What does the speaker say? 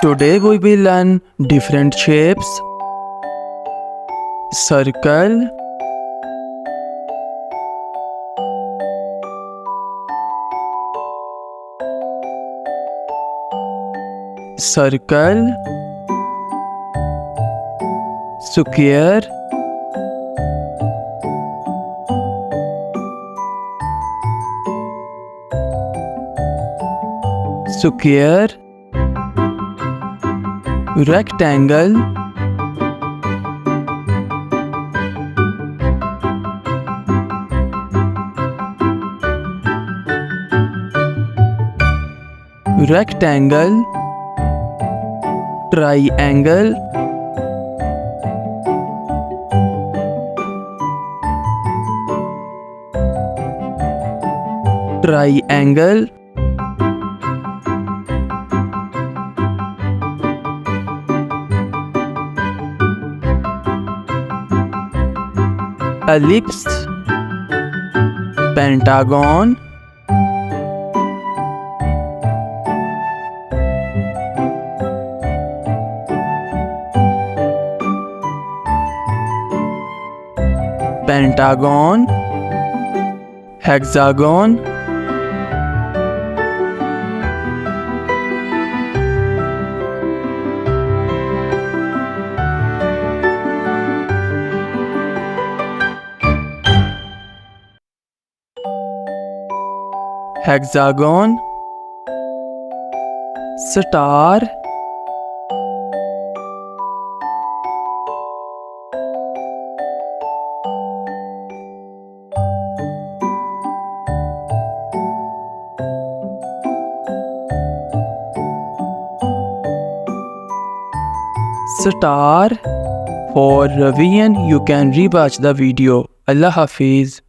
Today we will learn different shapes: circle, circle, square, square, rectangle, rectangle, triangle, triangle, ellipse, pentagon, pentagon, hexagon, hexagon, star, star. For revision, you can rewatch the video. Allah Hafiz.